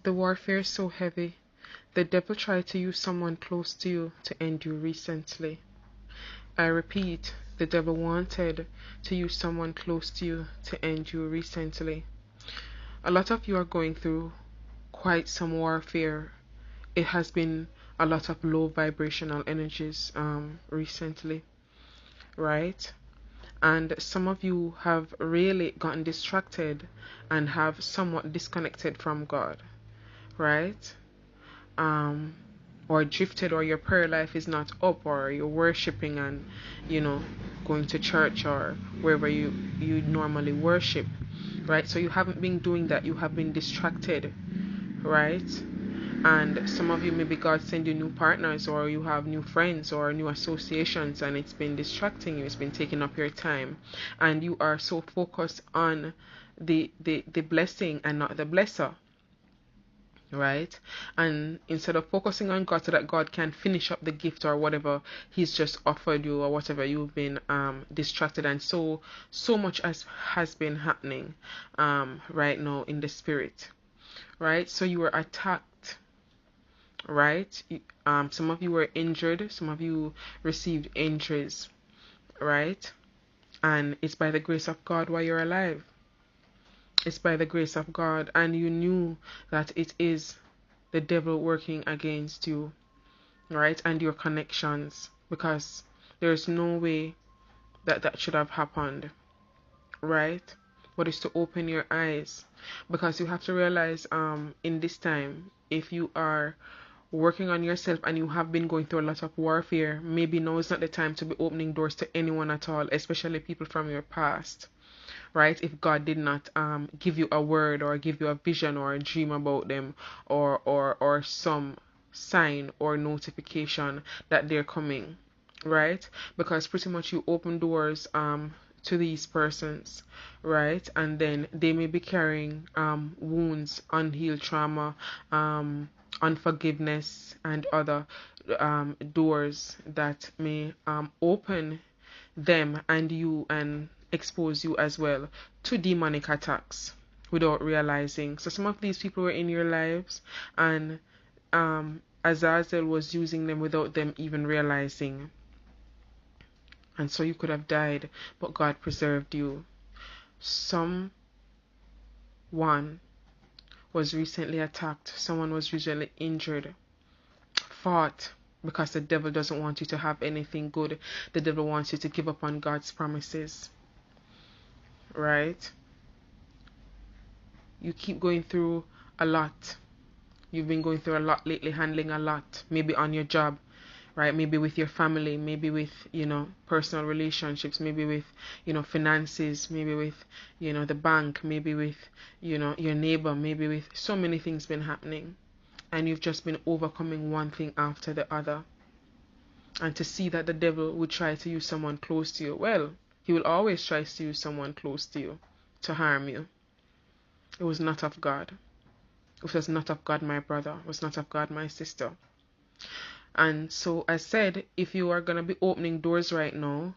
The warfare is so heavy. The devil tried to use someone close to you to end you recently. I repeat, the devil wanted to use someone close to you to end you recently. A lot of you are going through quite some warfare. It has been a lot of low vibrational energies recently, right? And some of you have really gotten distracted and have somewhat disconnected from God, right? um or drifted, or your prayer life is not up, or you're worshiping and going to church or wherever you normally worship, right? So you haven't been doing that. You have been distracted, right? And some of you, maybe God send you new partners, or you have new friends or new associations, and it's been distracting you. It's been taking up your time, and you are so focused on the blessing and not the blesser, right? And instead of focusing on God so that God can finish up the gift or whatever He's just offered you, or whatever, you've been distracted, and so much has been happening right now in the spirit, right? So you were attacked, right? Some of you were injured, some of you received injuries, right? And it's by the grace of God why you're alive. It's by the grace of God, and you knew that it is the devil working against you, right? And your connections, because there's no way that that should have happened, right? But it's to open your eyes, because you have to realize in this time, if you are working on yourself and you have been going through a lot of warfare, maybe now is not the time to be opening doors to anyone at all, especially people from your past, right? If God did not give you a word, or give you a vision or a dream about them, or some sign or notification that they're coming, right? Because pretty much you open doors to these persons, right? And then they may be carrying wounds, unhealed trauma, unforgiveness, and other doors that may open them and you, and expose you as well to demonic attacks without realizing. So some of these people were in your lives, and Azazel was using them without them even realizing, and so you could have died, but God preserved you. Someone was recently attacked, someone was recently injured, fought, because the devil doesn't want you to have anything good. The devil wants you to give up on God's promises, right? You keep going through a lot. You've been going through a lot lately, handling a lot, maybe on your job, right? Maybe with your family, maybe with, personal relationships, maybe with, finances, maybe with, the bank, maybe with, your neighbor, maybe with so many things been happening. And you've just been overcoming one thing after the other. And to see that the devil would try to use someone close to you, well, he will always try to use someone close to you to harm you. It was not of God. It was not of God, my brother. It was not of God, my sister. And so I said, if you are going to be opening doors right now,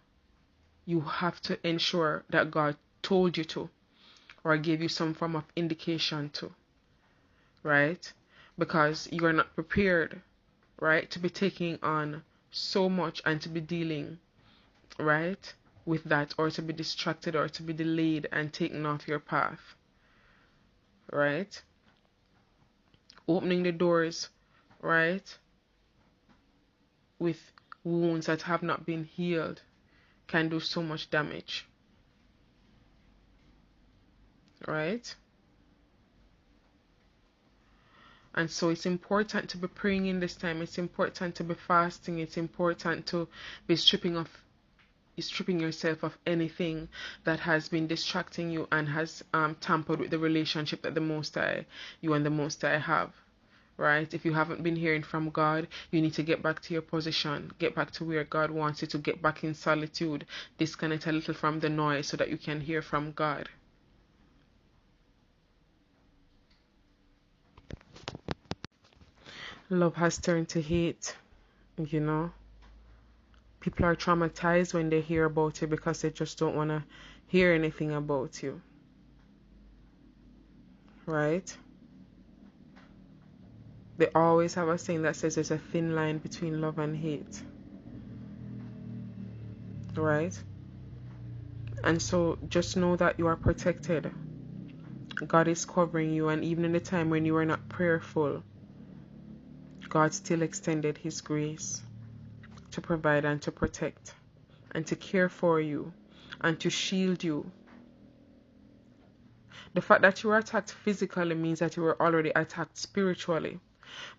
you have to ensure that God told you to, or gave you some form of indication to, right? Because you are not prepared, right, to be taking on so much and to be dealing, right, with that, or to be distracted, or to be delayed and taken off your path, right? Opening the doors, right, with wounds that have not been healed can do so much damage, right? And so it's important to be praying in this time. It's important to be fasting. It's important to be stripping yourself of anything that has been distracting you and has tampered with the relationship that you and the Most High have. Right? If you haven't been hearing from God, you need to get back to your position. Get back to where God wants you to get back in solitude. Disconnect a little from the noise so that you can hear from God. Love has turned to hate, People are traumatized when they hear about you because they just don't want to hear anything about you. Right? They always have a saying that says there's a thin line between love and hate, right? And so just know that you are protected. God is covering you, and even in the time when you were not prayerful, God still extended His grace to provide and to protect and to care for you and to shield you. The fact that you were attacked physically means that you were already attacked spiritually,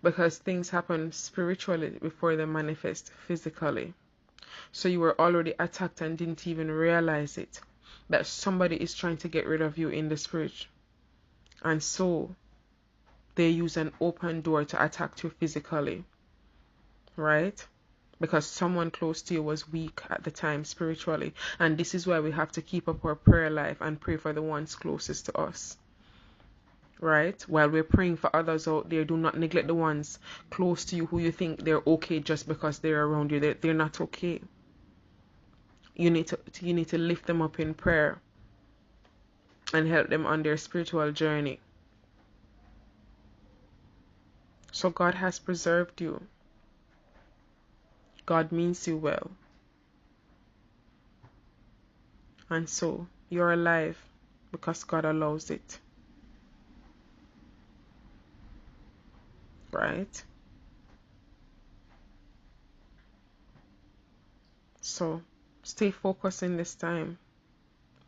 because things happen spiritually before they manifest physically. So you were already attacked and didn't even realize it, that somebody is trying to get rid of you in the spirit. And so they use an open door to attack you physically, right? Because someone close to you was weak at the time spiritually. And this is why we have to keep up our prayer life and pray for the ones closest to us, right? While we're praying for others out there, do not neglect the ones close to you who you think they're okay just because they're around you. They're not okay. You need to lift them up in prayer and help them on their spiritual journey. So God has preserved you. God means you well. And so you're alive because God allows it. Right? So stay focused in this time.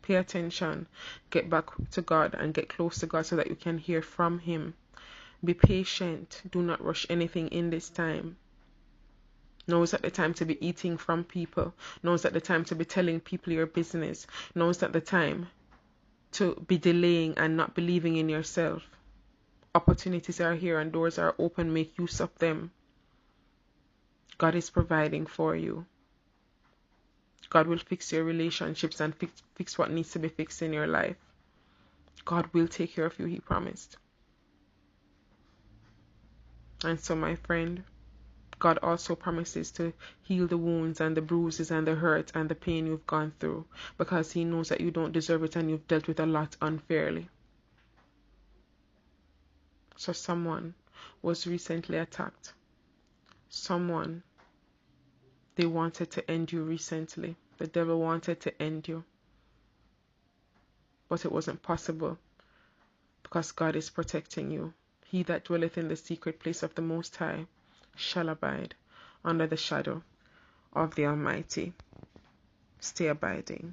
Pay attention. Get back to God and get close to God so that you can hear from Him. Be patient. Do not rush anything in this time. Now is not the time to be eating from people. Now is not the time to be telling people your business. Now is not the time to be delaying and not believing in yourself. Opportunities are here and doors are open. Make use of them. God is providing for you. God will fix your relationships and fix what needs to be fixed in your life. God will take care of you, He promised. And so, my friend, God also promises to heal the wounds and the bruises and the hurt and the pain you've gone through, because He knows that you don't deserve it and you've dealt with a lot unfairly. So someone was recently attacked. Someone, they wanted to end you recently. The devil wanted to end you. But it wasn't possible because God is protecting you. He that dwelleth in the secret place of the Most High shall abide under the shadow of the Almighty. Stay abiding.